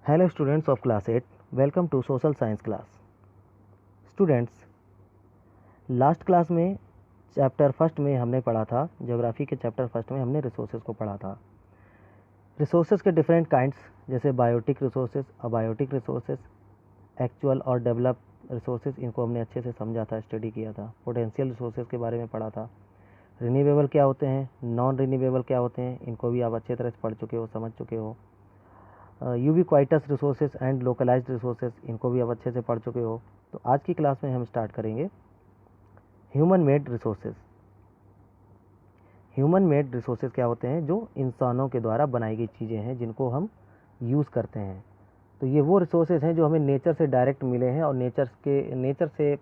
Hello students of class 8, welcome to social science class. Students, last class में chapter first में हमने पढ़ा था, ज्योग्राफी के चैप्टर फर्स्ट में हमने रिसोर्सेज को पढ़ा था। रिसोर्सेज के डिफरेंट काइंड्स जैसे biotic resources, abiotic resources, actual और डेवलप रिसोर्सेज, इनको हमने अच्छे से समझा था, स्टडी किया था। पोटेंशियल रिसोर्सेज के बारे में पढ़ा था। रिन्यूएबल क्या होते हैं, नॉन रिन्यूएबल क्या होते हैं, इनको भी आप अच्छे तरह से पढ़ चुके हो, समझ चुके हो। यूबिक्वाइटस रिसोर्सेज एंड लोकलाइज्ड रिसोर्सेज, इनको भी आप अच्छे से पढ़ चुके हो। तो आज की क्लास में हम स्टार्ट करेंगे human made resources. Human made resources क्या होते हैं, जो इंसानों के द्वारा बनाई गई चीज़ें हैं जिनको हम यूज़ करते हैं। तो ये वो रिसोर्सेज हैं जो हमें नेचर से डायरेक्ट मिले हैं और नेचर से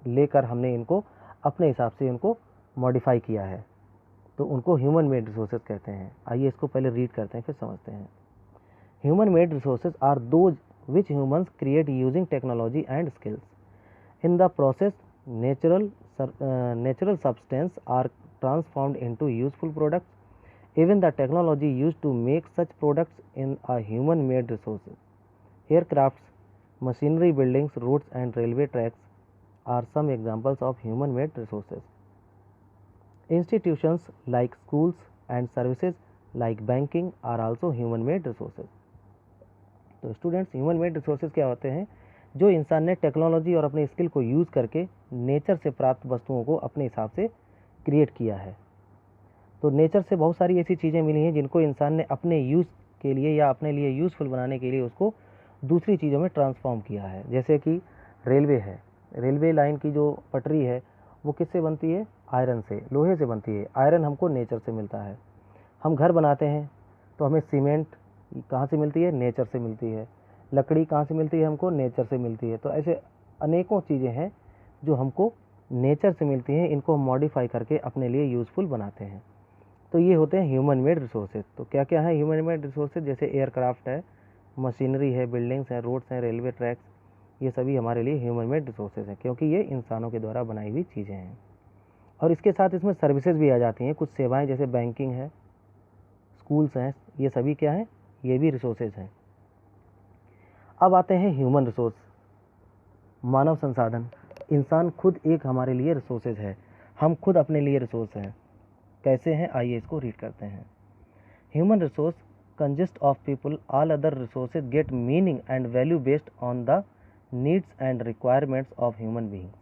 लेकर हमने इनको अपने हिसाब से इनको मॉडिफाई किया है, तो उनको ह्यूमन मेड रिसोर्सेज कहते हैं। आइए इसको पहले रीड करते हैं, फिर समझते हैं। Human made resources are those which humans create using technology and skills. In the process, natural substances are transformed into useful products. Even the technology used to make such products in a human-made resources. Aircrafts, machinery, buildings, roads, and railway tracks are some examples of human-made resources. Institutions like schools and services like banking are also human-made resources. तो students, human made resources क्या होते हैं, जो इंसान ने technology और अपने skill को यूज़ करके नेचर से प्राप्त वस्तुओं को अपने हिसाब से क्रिएट किया है। तो नेचर से बहुत सारी ऐसी चीज़ें मिली हैं जिनको इंसान ने अपने यूज़ के लिए या अपने लिए यूज़फुल बनाने के लिए उसको दूसरी चीज़ों में ट्रांसफॉर्म किया है। जैसे कि रेलवे है, रेलवे लाइन की जो पटरी है वो किससे बनती है, आयरन से, लोहे से बनती है। आयरन हमको नेचर से मिलता है। हम घर बनाते हैं तो हमें सीमेंट कहाँ से मिलती है, नेचर से मिलती है। लकड़ी कहाँ से मिलती है, हमको नेचर से मिलती है। तो ऐसे अनेकों चीज़ें हैं जो हमको नेचर से मिलती हैं, इनको हम मॉडिफाई करके अपने लिए यूज़फुल बनाते हैं। तो ये होते हैं ह्यूमन मेड रिसोर्सेज। तो क्या क्या है ह्यूमन मेड रिसोर्सेज, जैसे एयरक्राफ्ट है, मशीनरी है, बिल्डिंग्स हैं, रोड्स हैं, रेलवे ट्रैक्स, ये सभी हमारे लिए ह्यूमन मेड रिसोर्सेज हैं, क्योंकि ये इंसानों के द्वारा बनाई हुई चीज़ें हैं। और इसके साथ इसमें सर्विसेज भी आ जाती हैं, कुछ सेवाएँ जैसे बैंकिंग है, स्कूल्स हैं, ये सभी क्या हैं, ये भी रिसोर्सेज हैं। अब आते हैं ह्यूमन रिसोर्स, मानव संसाधन। इंसान खुद एक हमारे लिए रिसोर्सेज है, हम खुद अपने लिए रिसोर्स हैं। कैसे हैं, आइए इसको रीड करते हैं। Human resource consist of people, all other resources get meaning and value based on the needs and requirements of human beings.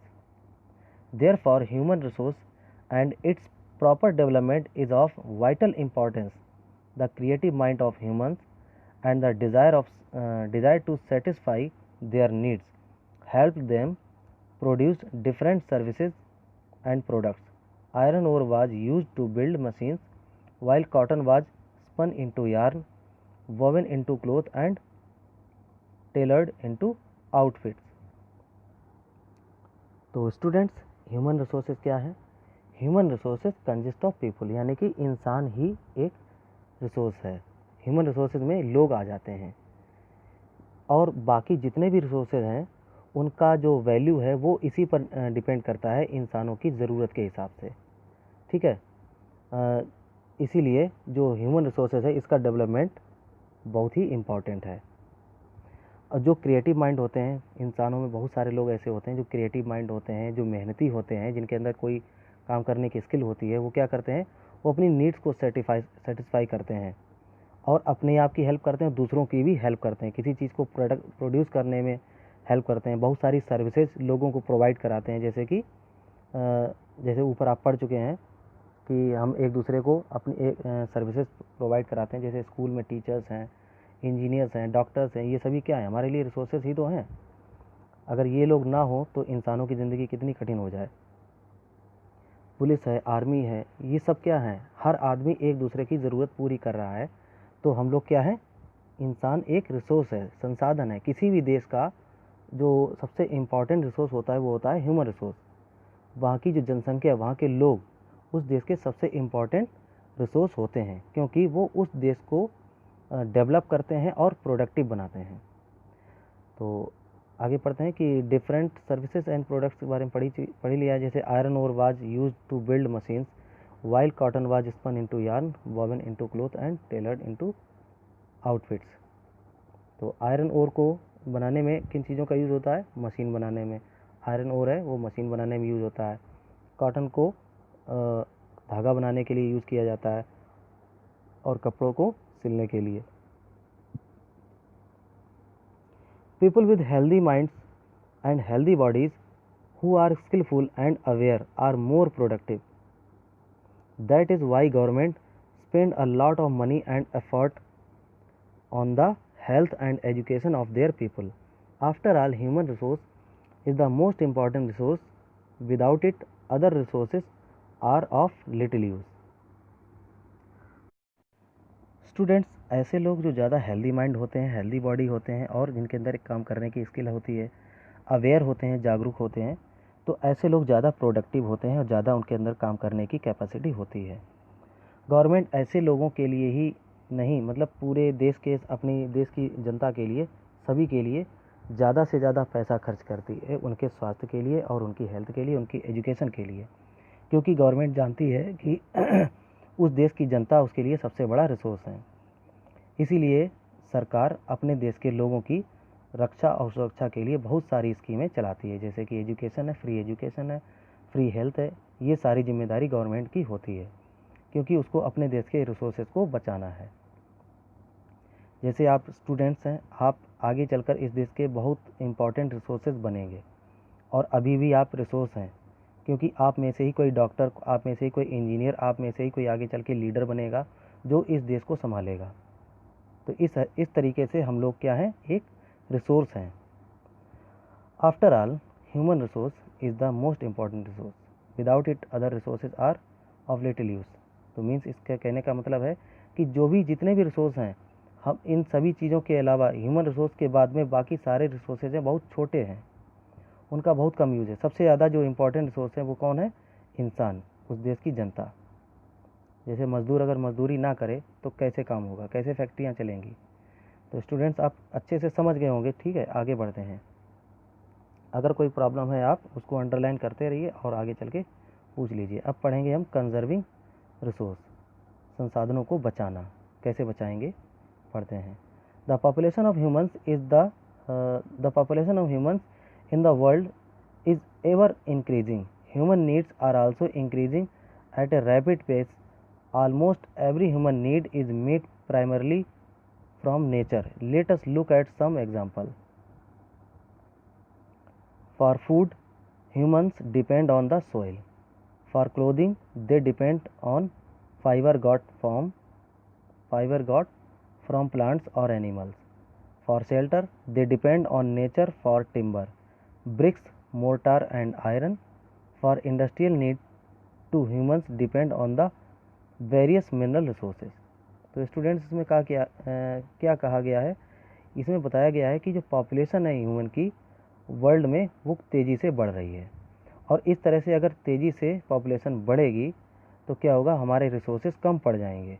Therefore human resource and its proper development is of vital importance. The creative mind of humans and the desire to satisfy their needs helped them produce different services and products. Iron ore was used to build machines, while cotton was spun into yarn, woven into cloth and tailored into outfits. तो students, human resources क्या है? Human resources consist of people, यानी कि इंसान ही एक resource है। Human resources में लोग आ जाते हैं, और बाकी जितने भी रिसोर्सेज हैं उनका जो वैल्यू है वो इसी पर डिपेंड करता है, इंसानों की ज़रूरत के हिसाब से। ठीक है, इसीलिए जो ह्यूमन रिसोर्सेज है इसका डेवलपमेंट बहुत ही इम्पॉर्टेंट है। और जो क्रिएटिव माइंड होते हैं, इंसानों में बहुत सारे लोग ऐसे होते हैं जो क्रिएटिव माइंड होते हैं, जो मेहनती होते हैं, जिनके अंदर कोई काम करने की स्किल होती है, वो क्या करते हैं, वो अपनी नीड्स को सेटिस्फाई करते हैं और अपने आप की हेल्प करते हैं, दूसरों की भी हेल्प करते हैं, किसी चीज़ को प्रोड्यूस करने में हेल्प करते हैं। बहुत सारी सर्विसेज लोगों को प्रोवाइड कराते हैं, जैसे ऊपर आप पढ़ चुके हैं कि हम एक दूसरे को अपनी एक सर्विसेज प्रोवाइड कराते हैं। जैसे स्कूल में टीचर्स हैं, इंजीनियर्स हैं, डॉक्टर्स हैं, ये सभी क्या है, हमारे लिए रिसोर्सेज ही तो हैं। अगर ये लोग ना हो तो इंसानों की ज़िंदगी कितनी कठिन हो जाए। पुलिस है, आर्मी है, ये सब क्या है, हर आदमी एक दूसरे की ज़रूरत पूरी कर रहा है। तो हम लोग क्या है, इंसान एक रिसोर्स है, संसाधन है। किसी भी देश का जो सबसे इम्पॉर्टेंट रिसोर्स होता है वो होता है ह्यूमन रिसोर्स। वहाँ की जो जनसंख्या, वहाँ के लोग उस देश के सबसे इम्पॉर्टेंट रिसोर्स होते हैं, क्योंकि वो उस देश को डेवलप करते हैं और प्रोडक्टिव बनाते हैं। तो आगे पढ़ते हैं कि डिफरेंट सर्विसेज एंड प्रोडक्ट्स के बारे में पढ़ी लिया है। जैसे iron ore was used to build machines, while cotton was spun into yarn, woven into cloth and tailored into outfits. तो आयरन ओर को बनाने में किन चीज़ों का यूज़ होता है? मशीन बनाने में। आयरन ओर है वो मशीन बनाने में यूज़ होता है। कॉटन को धागा बनाने के लिए यूज़ किया जाता है और कपड़ों को सिलने के लिए। People with healthy minds and healthy bodies who are skillful and aware are more productive. That is why government spend a lot of money and effort on the health and education of their people. After all, human resource is the most important resource. Without it, other resources are of little use. Students, ऐसे लोग जो ज़्यादा healthy mind होते हैं, healthy body होते हैं और जिनके अंदर एक काम करने की स्किल होती है, अवेयर होते हैं, जागरूक होते हैं, तो ऐसे लोग ज़्यादा प्रोडक्टिव होते हैं और ज़्यादा उनके अंदर काम करने की कैपेसिटी होती है। गवर्नमेंट ऐसे लोगों के लिए ही नहीं, मतलब पूरे देश के, अपनी देश की जनता के लिए, सभी के लिए ज़्यादा से ज़्यादा पैसा खर्च करती है उनके स्वास्थ्य के लिए और उनकी हेल्थ के लिए, उनकी एजुकेशन के लिए, क्योंकि गवर्नमेंट जानती है कि उस देश की जनता उसके लिए सबसे बड़ा रिसोर्स है। इसीलिए सरकार अपने देश के लोगों की रक्षा और सुरक्षा के लिए बहुत सारी स्कीमें चलाती है, जैसे कि एजुकेशन है, फ्री एजुकेशन है, फ्री हेल्थ है। ये सारी जिम्मेदारी गवर्नमेंट की होती है, क्योंकि उसको अपने देश के रिसोर्सेज को बचाना है। जैसे आप स्टूडेंट्स हैं, आप आगे चलकर इस देश के बहुत इम्पॉर्टेंट रिसोर्सेज बनेंगे और अभी भी आप रिसोर्स हैं, क्योंकि आप में से ही कोई डॉक्टर, आप में से ही कोई इंजीनियर, आप में से ही कोई आगे चल के लीडर बनेगा जो इस देश को संभालेगा। तो इस तरीके से हम लोग क्या हैं? एक रिसोर्स हैं। After all, human resource is the most important resource. Without it other resources are of little use. तो मीन्स इसका कहने का मतलब है कि जो भी जितने भी रिसोर्स हैं, हम इन सभी चीज़ों के अलावा ह्यूमन रिसोर्स के बाद में बाकी सारे रिसोर्सेज हैं बहुत छोटे हैं, उनका बहुत कम यूज़ है। सबसे ज़्यादा जो इम्पोर्टेंट रिसोर्स है वो कौन है? इंसान, उस देश की जनता। जैसे मजदूर अगर मजदूरी ना करे तो कैसे काम होगा, कैसे फैक्ट्रियाँ चलेंगी? तो स्टूडेंट्स, आप अच्छे से समझ गए होंगे। ठीक है, आगे बढ़ते हैं। अगर कोई प्रॉब्लम है आप उसको अंडरलाइन करते रहिए और आगे चल के पूछ लीजिए। अब पढ़ेंगे हम कंजर्विंग रिसोर्स, संसाधनों को बचाना। कैसे बचाएंगे, पढ़ते हैं। The population of humans in the world is ever increasing. Human needs are also increasing at a rapid pace. Almost every human need is met primarily from nature. Let us look at some example. For food, humans depend on the soil. For clothing, they depend on fiber got from plants or animals. For shelter, they depend on nature for timber, bricks, mortar and iron. For industrial need, to humans depend on the various mineral resources. तो students, इसमें क्या कहा गया है? इसमें बताया गया है कि जो पॉपुलेशन है ह्यूमन की वर्ल्ड में, वो तेज़ी से बढ़ रही है, और इस तरह से अगर तेज़ी से पॉपुलेशन बढ़ेगी तो क्या होगा? हमारे रिसोर्सेज कम पड़ जाएंगे,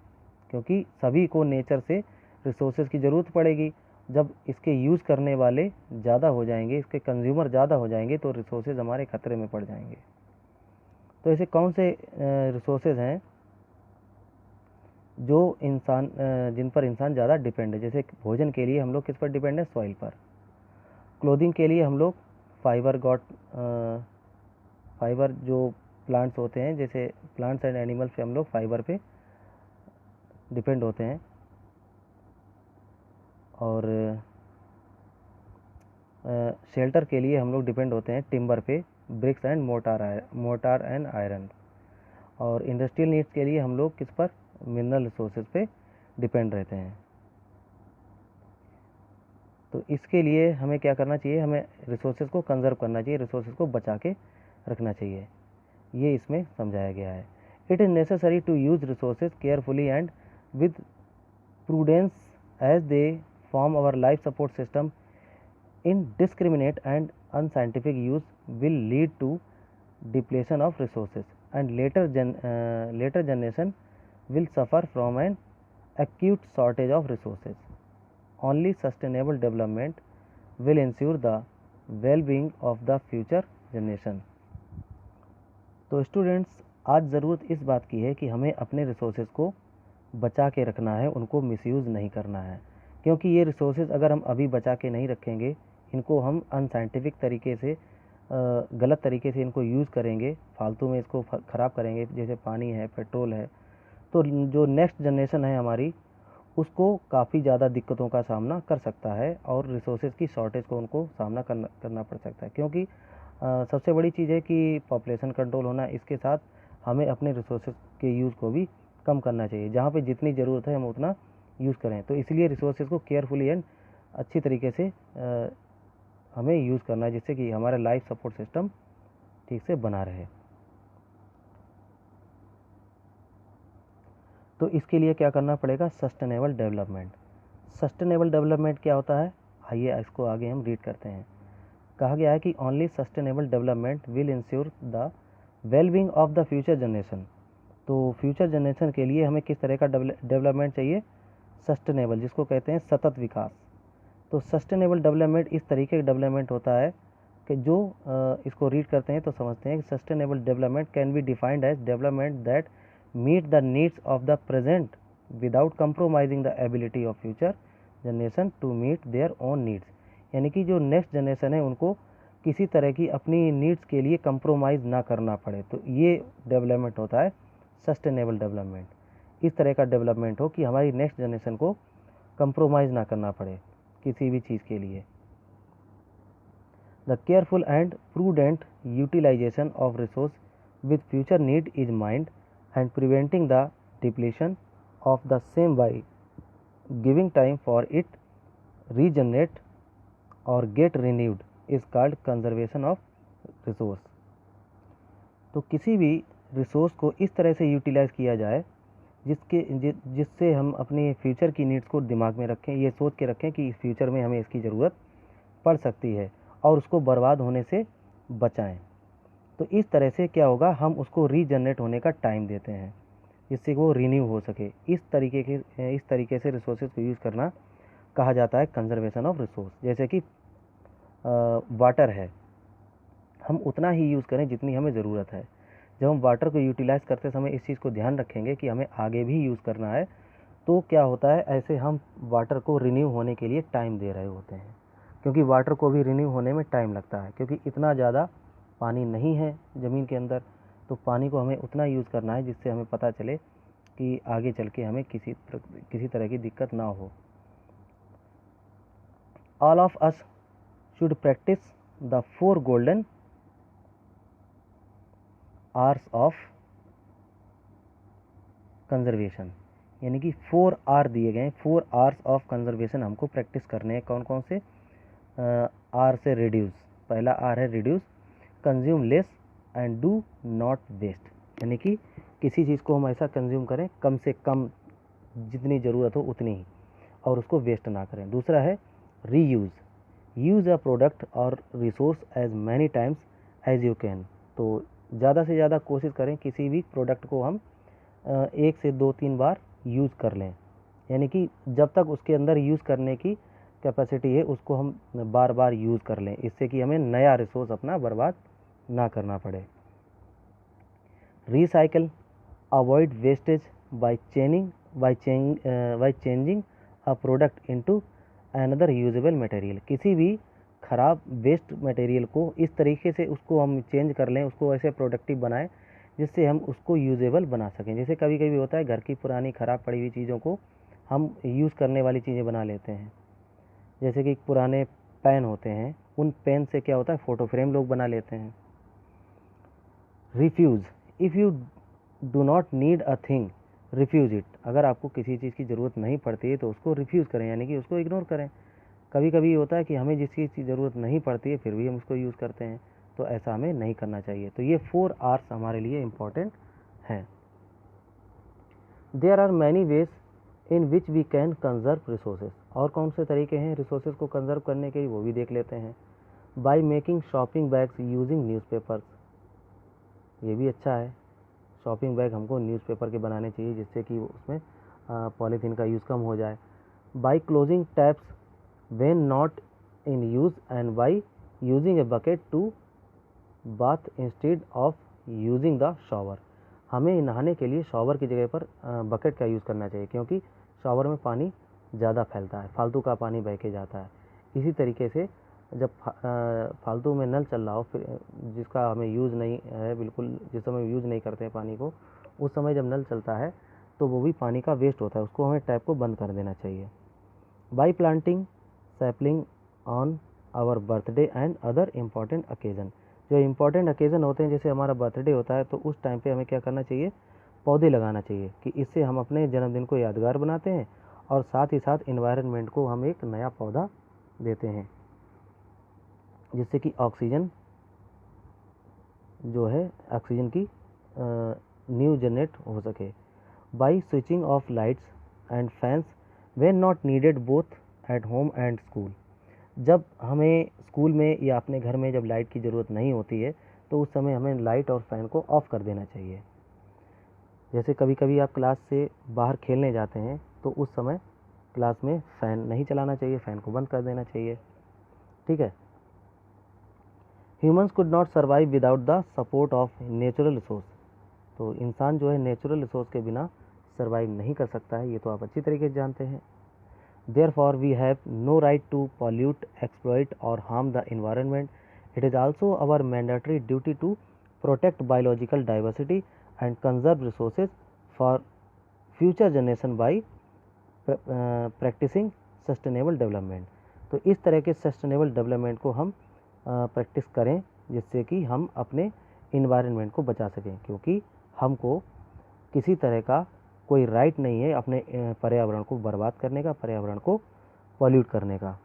क्योंकि सभी को नेचर से रिसोर्सेज की ज़रूरत पड़ेगी। जब इसके यूज़ करने वाले ज़्यादा हो जाएंगे, इसके कंज्यूमर ज़्यादा हो जाएंगे, तो रिसोर्सेज हमारे खतरे में पड़ जाएंगे। तो ऐसे कौन से रिसोर्सेज हैं जो जिन पर इंसान ज़्यादा डिपेंड है? जैसे भोजन के लिए हम लोग किस पर डिपेंड है? सॉइल पर। क्लोथिंग के लिए हम लोग फाइबर जो प्लांट्स होते हैं, जैसे प्लांट्स एंड एनिमल्स पे हम लोग फाइबर पे डिपेंड होते हैं। और शेल्टर के लिए हम लोग डिपेंड होते हैं टिम्बर पे, bricks and mortar and iron. और इंडस्ट्रियल नीड्स के लिए हम लोग किस पर? मिनरल रिसोर्सेज पे डिपेंड रहते हैं। तो इसके लिए हमें क्या करना चाहिए? हमें रिसोर्सेज को कंजर्व करना चाहिए, रिसोर्सेज को बचा के रखना चाहिए। ये इसमें समझाया गया है। It is necessary to use resources carefully and with prudence as they form our life support system. Indiscriminate and unscientific use will lead to depletion of resources, and later generation will suffer from an acute shortage of resources. Only sustainable development will ensure the well-being of the future generation. तो students, आज ज़रूरत इस बात की है कि हमें अपने रिसोर्सेज को बचा के रखना है, उनको मिसयूज़ नहीं करना है, क्योंकि ये रिसोर्सेज अगर हम अभी बचा के नहीं रखेंगे, इनको हम अनसाइंटिफिक तरीके से, गलत तरीके से इनको यूज़ करेंगे, फालतू में इसको ख़राब करेंगे, जैसे पानी है, पेट्रोल है, तो जो नेक्स्ट जनरेशन है हमारी, उसको काफ़ी ज़्यादा दिक्कतों का सामना कर सकता है और रिसोर्सेज की शॉर्टेज को उनको सामना करना पड़ सकता है। क्योंकि सबसे बड़ी चीज़ है कि पॉपुलेशन कंट्रोल होना, इसके साथ हमें अपने रिसोर्सेज के यूज़ को भी कम करना चाहिए। जहाँ पे जितनी ज़रूरत है हम उतना यूज़ करें। तो इसलिए रिसोर्सेज को केयरफुली एंड अच्छी तरीके से हमें यूज़ करना है, जिससे कि हमारा लाइफ सपोर्ट सिस्टम ठीक से बना रहे। तो इसके लिए क्या करना पड़ेगा? Sustainable development. सस्टेनेबल डेवलपमेंट क्या होता है? आइए इसको आगे हम रीड करते हैं। कहा गया है कि only sustainable development will ensure the wellbeing of the future generation. तो फ्यूचर जनरेशन के लिए हमें किस तरह का डेवलपमेंट चाहिए? सस्टेनेबल, जिसको कहते हैं सतत विकास। तो सस्टेनेबल डेवलपमेंट इस तरीके का डेवलपमेंट होता है कि जो इसको रीड करते हैं तो समझते हैं कि sustainable development can be defined as development that meet the needs of the present without compromising the ability of future generation to meet their own needs. यानी कि जो नेक्स्ट जनरेशन है उनको किसी तरह की अपनी नीड्स के लिए कंप्रोमाइज़ ना करना पड़े, तो ये डेवलपमेंट होता है सस्टेनेबल डेवलपमेंट। इस तरह का डेवलपमेंट हो कि हमारी नेक्स्ट जनरेशन को कंप्रोमाइज़ ना करना पड़े किसी भी चीज़ के लिए। The careful and prudent utilisation of resource with future need is mind and preventing the depletion of the same by giving time for it regenerate or get renewed is called conservation of resource. तो किसी भी resource को इस तरह से utilise किया जाए जिससे हम अपने फ्यूचर की नीड्स को दिमाग में रखें, ये सोच के रखें कि इस फ्यूचर में हमें इसकी ज़रूरत पड़ सकती है, और उसको बर्बाद होने से बचाएं। तो इस तरह से क्या होगा, हम उसको रीजनरेट होने का टाइम देते हैं जिससे वो रिन्यू हो सके। इस तरीके से रिसोर्सेज को यूज़ करना कहा जाता है कंजर्वेशन ऑफ रिसोर्स। जैसे कि वाटर है, हम उतना ही यूज़ करें जितनी हमें ज़रूरत है। जब हम वाटर को यूटिलाइज़ करते समय इस चीज़ को ध्यान रखेंगे कि हमें आगे भी यूज़ करना है, तो क्या होता है, ऐसे हम वाटर को रिन्यू होने के लिए टाइम दे रहे होते हैं। क्योंकि वाटर को भी रिन्यू होने में टाइम लगता है, क्योंकि इतना ज़्यादा पानी नहीं है ज़मीन के अंदर। तो पानी को हमें उतना यूज़ करना है जिससे हमें पता चले कि आगे चल के हमें किसी तरह की दिक्कत ना हो। All of us should practice the 4 golden hours of conservation. यानी कि 4 आर दिए गए हैं, 4 आवर्स ऑफ कंजर्वेशन हमको प्रैक्टिस करने हैं। कौन कौन से? आर से रिड्यूस, पहला आर है reduce, consume less and do not waste. यानी कि किसी चीज़ को हम ऐसा कंज्यूम करें, कम से कम जितनी ज़रूरत हो उतनी ही, और उसको वेस्ट ना करें। दूसरा है रीयूज़, यूज़ अ प्रोडक्ट और resource as many times as you can. तो ज़्यादा से ज़्यादा कोशिश करें किसी भी प्रोडक्ट को हम 1 से 2-3 बार यूज़ कर लें। यानी कि जब तक उसके अंदर यूज़ करने की कैपेसिटी है उसको हम बार बार यूज़ कर लें, इससे कि हमें नया रिसोर्स अपना बर्बाद ना करना पड़े। Recycle, avoid wastage by changing a product into another usable material. किसी भी ख़राब वेस्ट मटेरियल को इस तरीके से उसको हम चेंज कर लें, उसको ऐसे प्रोडक्टिव बनाएं जिससे हम उसको यूजेबल बना सकें। जैसे कभी कभी होता है, घर की पुरानी ख़राब पड़ी हुई चीज़ों को हम यूज़ करने वाली चीज़ें बना लेते हैं। जैसे कि पुराने पेन होते हैं, उन पेन से क्या होता है, फ़ोटो फ्रेम लोग बना लेते हैं। Refuse, if you do not need a thing refuse it. अगर आपको किसी चीज़ की ज़रूरत नहीं पड़ती है तो उसको रिफ्यूज़ करें, यानी कि उसको इग्नोर करें। कभी कभी होता है कि हमें जिस चीज़ की ज़रूरत नहीं पड़ती है फिर भी हम उसको यूज़ करते हैं, तो ऐसा हमें नहीं करना चाहिए। तो ये 4 आवर्स हमारे लिए इम्पॉर्टेंट हैं। There are many ways in which we can conserve resources. और कौन से तरीके हैं रिसोर्सेज को कंजर्व करने के, वो भी देख लेते हैं। By making shopping bags using newspapers, ये भी अच्छा है। शॉपिंग बैग हमको न्यूज़पेपर के बनाने चाहिए जिससे कि उसमें पॉलीथीन का यूज़ कम हो जाए। By closing taps when not in use and by using a bucket to bath instead of using the shower. हमें नहाने के लिए शॉवर की जगह पर बकेट का यूज़ करना चाहिए, क्योंकि शॉवर में पानी ज़्यादा फैलता है, फालतू का पानी बह के जाता है। इसी तरीके से जब फालतू में नल चल रहा हो, फिर जिसका हमें यूज़ नहीं है, बिल्कुल जिस समय यूज़ नहीं करते हैं पानी को, उस समय जब नल चलता है तो वो भी पानी का वेस्ट होता है, उसको हमें टैप को बंद कर देना चाहिए। By planting sapling on our birthday and other important occasion, जो इम्पॉर्टेंट ओकेज़न होते हैं, जैसे हमारा बर्थडे होता है तो उस टाइम पे हमें क्या करना चाहिए, पौधे लगाना चाहिए, कि इससे हम अपने जन्मदिन को यादगार बनाते हैं और साथ ही साथ इन्वायरमेंट को हम एक नया पौधा देते हैं, जिससे कि ऑक्सीजन जो है, ऑक्सीजन की न्यू जनरेट हो सके। By switching off lights and fans when not needed both at home and school, जब हमें स्कूल में या अपने घर में जब लाइट की ज़रूरत नहीं होती है तो उस समय हमें लाइट और फैन को ऑफ़ कर देना चाहिए। जैसे कभी कभी आप क्लास से बाहर खेलने जाते हैं तो उस समय क्लास में फ़ैन नहीं चलाना चाहिए, फ़ैन को बंद कर देना चाहिए। ठीक है। Humans could not survive without the support of natural resource, तो इंसान जो है नेचुरल रिसोर्स के बिना सर्वाइव नहीं कर सकता है, ये तो आप अच्छी तरीके से जानते हैं। Therefore, we have no right to pollute, exploit or harm the environment. It is also our mandatory duty to protect biological diversity and conserve resources for future generation by practicing sustainable development. तो इस तरह के sustainable development को हम practice करें, जिससे कि हम अपने इन्वायरमेंट को बचा सकें, क्योंकि हमको किसी तरह का कोई राइट नहीं है अपने पर्यावरण को बर्बाद करने का, पर्यावरण को पॉल्यूट करने का।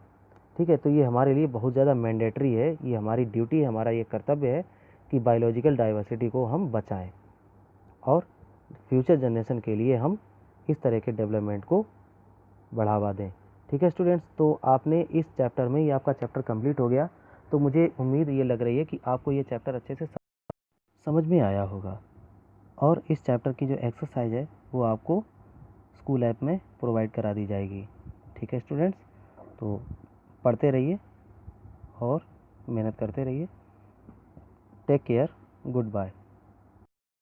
ठीक है। तो ये हमारे लिए बहुत ज़्यादा मैंडेटरी है, ये हमारी ड्यूटी है, हमारा ये कर्तव्य है कि बायोलॉजिकल डाइवर्सिटी को हम बचाएं और फ्यूचर जनरेशन के लिए हम इस तरह के डेवलपमेंट को बढ़ावा दें। ठीक है स्टूडेंट्स, तो आपने इस चैप्टर में, ये आपका चैप्टर कंप्लीट हो गया, तो मुझे उम्मीद ये लग रही है कि आपको ये चैप्टर अच्छे से समझ में आया होगा। और इस चैप्टर की जो एक्सरसाइज है वो आपको स्कूल ऐप में प्रोवाइड करा दी जाएगी। ठीक है स्टूडेंट्स, तो पढ़ते रहिए और मेहनत करते रहिए। Take care, good bye.